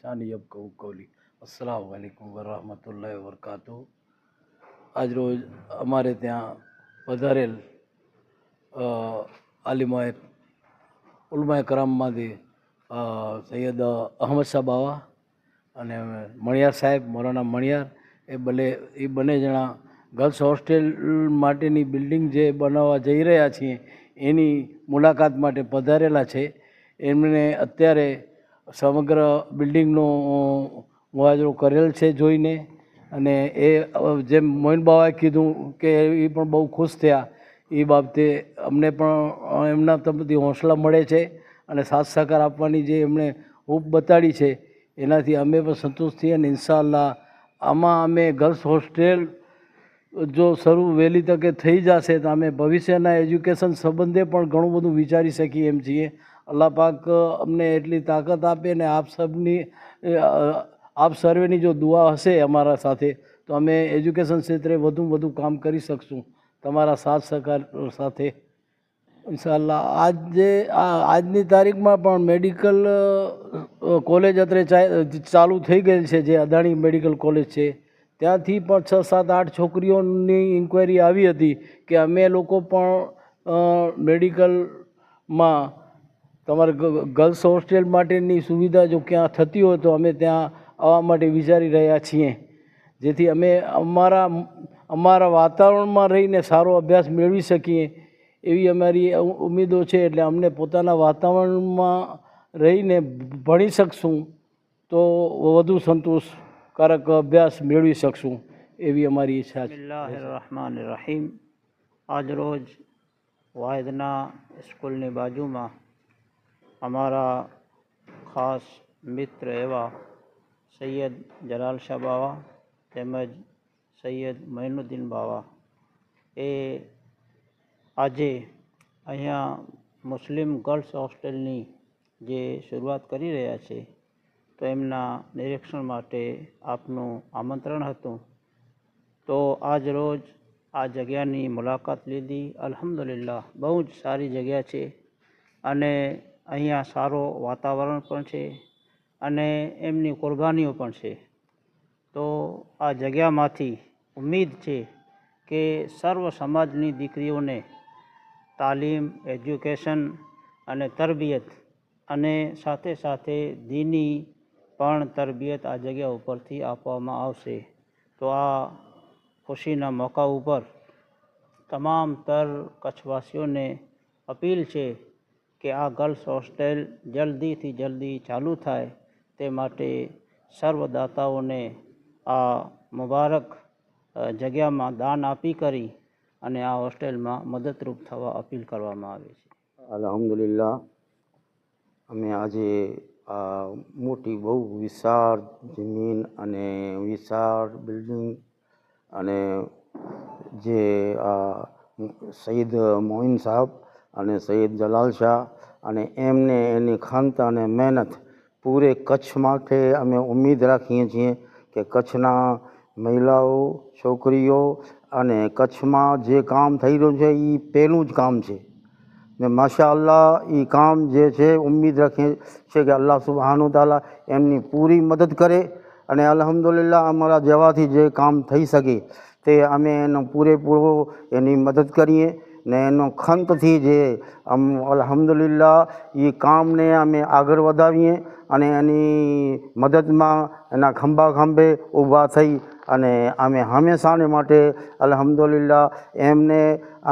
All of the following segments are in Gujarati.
लिसानी यफ़क़हू क़ौली। अस्सलामु अलैकुम वरहमतुल्लाहि वबरकातुहू। આજ રોજ અમારે ત્યાં પધારેલ આલિમાએ ઉલમાએ કરામમાંથી સૈયદ અહમદ શાહ બાવા અને મણિયાર સાહેબ મૌલાના મણિયાર એ બંને જણા ગર્લ્સ હોસ્ટેલ માટેની બિલ્ડિંગ જે બનાવવા જઈ રહ્યા છીએ એની મુલાકાત માટે પધારેલા છે. એમણે અત્યારે સમગ્ર બિલ્ડિંગનો મુઆયનો કરેલ છે જોઈને, અને એ જેમ મોઇન બાવાએ કીધું કે એ પણ બહુ ખુશ થયા. એ બાબતે અમને પણ એમના તરફથી હોંસલા મળે છે અને સાથ સહકાર આપવાની જે એમણે હૂબ બતાડી છે એનાથી અમે પણ સંતુષ્ટ છીએ. અને ઇન્શાઅલ્લાહ આમાં અમે ગર્લ્સ હોસ્ટેલ જો શરૂ વહેલી તકે થઈ જશે તો અમે ભવિષ્યના એજ્યુકેશન સંબંધે પણ ઘણું બધું વિચારી શકીએ એમ છીએ. અલ્લાહ પાક અમને એટલી તાકાત આપે ને આપ સર્વેની જો દુઆ હશે અમારા સાથે તો અમે એજ્યુકેશન ક્ષેત્રે વધુ કામ કરી શકશું તમારા સાથ સહકાર સાથે ઇન્શાઅલ્લાહ. આજની તારીખમાં પણ મેડિકલ કોલેજ અત્યારે ચાલુ થઈ ગયેલ છે, જે અદાણી મેડિકલ કોલેજ છે. ત્યાંથી પણ 6, 7, 8 છોકરીઓની ઇન્ક્વાયરી આવી હતી કે અમે લોકો પણ મેડિકલમાં તમારે ગર્લ્સ હોસ્ટેલ માટેની સુવિધા જો ક્યાં થતી હોય તો અમે ત્યાં આવવા માટે વિચારી રહ્યા છીએ, જેથી અમે અમારા વાતાવરણમાં રહીને સારો અભ્યાસ મેળવી શકીએ એવી અમારી ઉમ્મીદો છે. એટલે અમને પોતાના વાતાવરણમાં રહીને ભણી શકશું તો વધુ સંતોષકારક અભ્યાસ મેળવી શકશું એવી અમારી ઈચ્છા છે. બિસ્મિલ્લાહિર્રહમાનિર્રહીમ. આજરોજ વાયદના સ્કૂલની બાજુમાં અમારા ખાસ મિત્ર એવા સૈયદ જલાલ શાહ બાવા તેમજ સૈયદ મૈનુદ્દીન બાવા એ આજે અહીંયા મુસ્લિમ ગર્લ્સ હોસ્ટેલની જે શરૂઆત કરી રહ્યા છે તો એમના નિરીક્ષણ માટે આપનું આમંત્રણ હતું. તો આજ રોજ આ જગ્યાની મુલાકાત લીધી. અલ્હમ્દુલિલ્લાહ બહુ જ સારી જગ્યા છે અને અહીંયા સારો વાતાવરણ પણ છે અને એમની કુરબાનીઓ પણ છે. તો આ જગ્યામાંથી ઉમ્મીદ છે કે સર્વ સમાજની દીકરીઓને તાલીમ, એજ્યુકેશન અને તરબિયત અને સાથે સાથે દીની પણ તરબિયત આ જગ્યા ઉપરથી આપવામાં આવશે. તો આ ખુશીના મોકા ઉપર તમામ કચ્છવાસીઓને અપીલ છે કે આ ગર્લ્સ હોસ્ટેલ જલ્દીથી જલ્દી ચાલુ થાય તે માટે સર્વદાતાઓને આ મુબારક જગ્યામાં દાન આપી કરી અને આ હોસ્ટેલમાં મદદરૂપ થવા અપીલ કરવામાં આવે છે. અલ્હમ્દુલિલ્લાહ અમે આજે આ મોટી બહુ વિશાળ જમીન અને વિશાળ બિલ્ડિંગ અને જે સૈયદ મોઇન સાહેબ અને સૈયદ જલાલ શાહ અને એની ખંત અને મહેનત પૂરે કચ્છ માટે અમે ઉમ્મીદ રાખીએ છીએ કે કચ્છના મહિલાઓ, છોકરીઓ અને કચ્છમાં જે કામ થઈ રહ્યું છે એ પહેલું જ કામ છે ને માશાઅલ્લાહ એ કામ જે છે ઉમ્મીદ રાખીએ છીએ કે અલ્લાહ સુબહાનહુ તઆલા એમની પૂરી મદદ કરે અને અલ્હમ્દુલિલ્લાહ અમારા જેવાથી જે કામ થઈ શકે તે અમે એનો પૂરેપૂરો એની મદદ કરીએ ને એનો ખંતથી જે અલ્હમ્દુલિલ્લાહ એ કામને અમે આગળ વધાવીએ અને એની મદદમાં એના ખંભે ઊભા થઈ અને અમે હંમેશાને માટે અલ્હમ્દુલિલ્લાહ એમને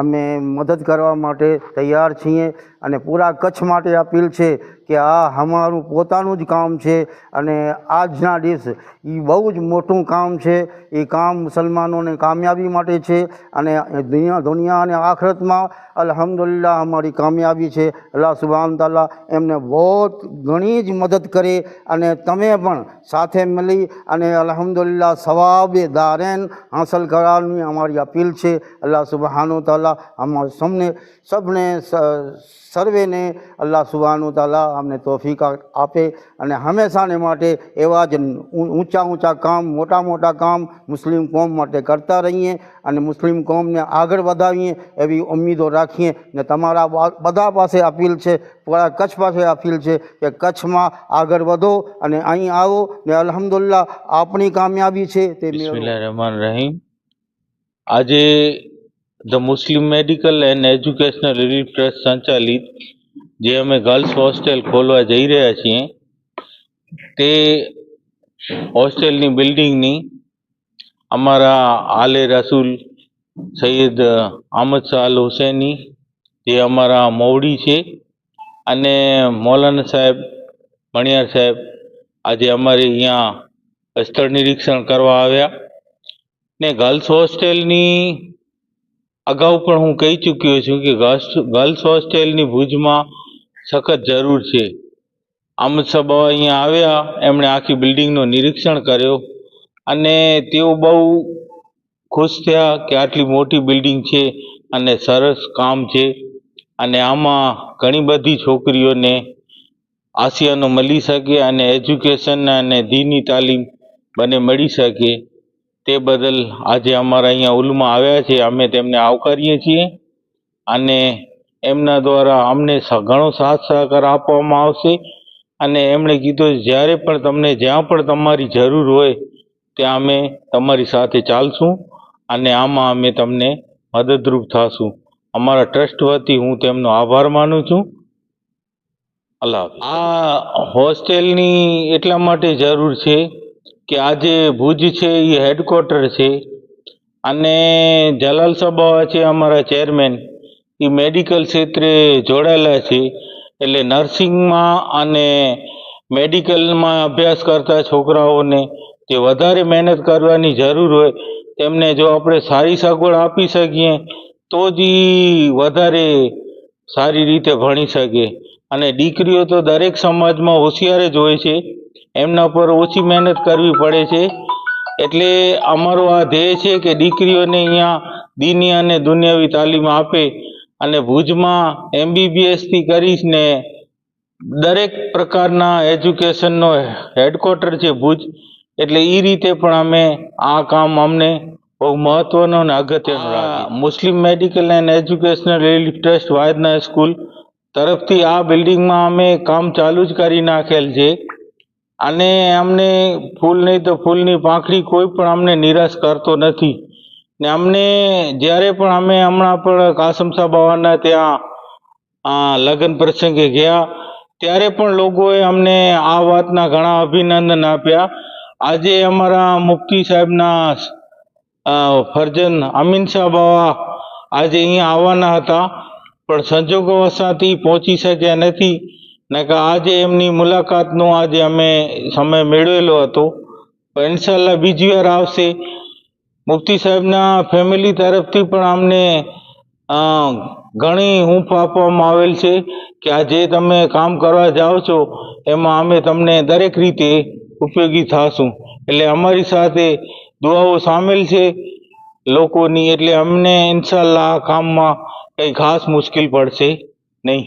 અમે મદદ કરવા માટે તૈયાર છીએ. અને પૂરા કચ્છ માટે અપીલ છે કે આ અમારું પોતાનું જ કામ છે અને આજના દિવસ એ બહુ જ મોટું કામ છે. એ કામ મુસલમાનોને કામયાબી માટે છે અને દુનિયા અને આખરતમાં અલ્હમ્દુલિલ્લાહ અમારી કામયાબી છે. અલ્લાહ સુબહાન તાલા એમને બહુ ઘણી જ મદદ કરે અને તમે પણ સાથે મળી અને અલ્હમ્દુલિલ્લાહ સવાબ દારેન હાંસલ કરવાની અમારી અપીલ છે. અલ્લાહ સુબહાન તાલા ताला हम सबने सबने सर्वे ने अल्लाह सुब्हानहु ताला हमने तौफीक आपे अने हमेशाने माटे एवा ज ऊंचा ऊंचा काम मोटा मोटा काम मुस्लिम कौम माटे करता रहीए अने मुस्लिम कौम ने आगळ वधावीए एवी उम्मीदों राखीए ने तमारा बधा पासे अपील छे पूरा कच्छ पासे अपील छे कि कच्छ में आगळ वधो अने अहीं आवो ने अल्हम्दुलिल्लाह आपणी कामयाबी छे ते बिस्मिल्लाहिर्रहमानिर्रहीम। આજે the Muslim medical and educational relief trust સંચાલિત જે અમે ગર્લ્સ હોસ્ટેલ ખોલવા જઈ રહ્યા છીએ તે હોસ્ટેલની બિલ્ડિંગની અમારા આલે રસૂલ સૈયદ અહમદ શાહ અલ હુસૈની જે અમારા મૌડી છે અને મૌલાના સાહેબ મણિયાર સાહેબ આજે અમારે અહીંયા સ્થળ નિરીક્ષણ કરવા આવ્યા ને ગર્લ્સ હોસ્ટેલની અગાઉ પણ હું કહી ચૂક્યો છું કે ગર્લ્સ હોસ્ટેલની ભુજમાં સખત જરૂર છે. અહમદ શાહ બાવા અહીંયા આવ્યા, એમણે આખી બિલ્ડિંગનું નિરીક્ષણ કર્યો અને તેઓ બહુ ખુશ થયા કે આટલી મોટી બિલ્ડિંગ છે અને સરસ કામ છે અને આમાં ઘણી બધી છોકરીઓને આસિયાનો મળી શકે અને એજ્યુકેશન અને દીની તાલીમ બંને મળી શકે તે બદલ આજે અમારા અહીંયા ઉલમા આવ્યા છે. અમે તેમને આવકારીએ છીએ અને એમના દ્વારા અમને ઘણો સાથ સહકાર આપવામાં આવશે અને એમણે કીધું જ્યારે પણ તમને જ્યાં પણ તમારી જરૂર હોય ત્યાં અમે તમારી સાથે ચાલશું અને આમાં અમે તમને મદદરૂપ થશું. અમારા ટ્રસ્ટ વતી હું તેમનો આભાર માનું છું. અલ્લાહ હાફિઝ. આ હોસ્ટેલની એટલા માટે જરૂર છે કે આજે ભુજ છે એ હેડક્વાર્ટર છે અને જલાલ સાહેબ છે અમારા ચેરમેન, એ મેડિકલ ક્ષેત્રે જોડાયેલા છે એટલે નર્સિંગમાં અને મેડિકલમાં અભ્યાસ કરતા છોકરાઓને જે વધારે મહેનત કરવાની જરૂર હોય તેમને જો આપણે સારી સગવડ આપી શકીએ તો જ એ વધારે સારી રીતે ભણી શકે અને દીકરીઓ તો દરેક સમાજમાં હોશિયાર જ હોય છે, એમના પર ઓછી મહેનત કરવી પડે છે. એટલે અમારો આ ધ્યેય છે કે દીકરીઓને અહીંયા દીની અને દુનિયાવી તાલીમ આપે અને ભુજમાં MBBSથી કરીને દરેક પ્રકારના એજ્યુકેશનનો હેડક્વાર્ટર છે ભુજ, એટલે એ રીતે પણ અમે આ કામ અમને બહુ મહત્વનો અને અગત્યનો રાખીએ. Muslim medical and educational relief trust વાયદના સ્કૂલ તરફથી આ બિલ્ડિંગમાં અમે કામ ચાલુ જ કરી નાખેલ છે અને અમને ફૂલ નહીં તો ફૂલની પાંખડી કોઈ પણ અમને નિરાશ કરતો નથી ને અમને જ્યારે પણ અમે હમણાં પણ કાસમ સાહેબ બાવાના ત્યાં લગ્ન પ્રસંગે ગયા ત્યારે પણ લોકોએ અમને આ વાતના ઘણા અભિનંદન આપ્યા. આજે અમારા મુફ્તી સાહેબના ફરજન અમીન શાહ બાવા આજે અહીંયા આવવાના હતા પણ સંજોગોવશાથી પહોંચી શક્યા નથી ને કે આજે એમની મુલાકાતનો આજે અમે સમય મેળવેલો હતો પણ ઇન્શાલ્લાહ બીજી વાર આવશે. મુફ્તી સાહેબના ફેમિલી તરફથી પણ અમને ઘણી હૂંફ આપવામાં આવેલ છે કે આ જે તમે કામ કરવા જાઓ છો એમાં અમે તમને દરેક રીતે ઉપયોગી થશું. એટલે અમારી સાથે દુઆઓ સામેલ છે લોકોની, એટલે અમને ઇન્શાલ્લાહ આ કામમાં કંઈ ખાસ મુશ્કેલ પડશે નહીં.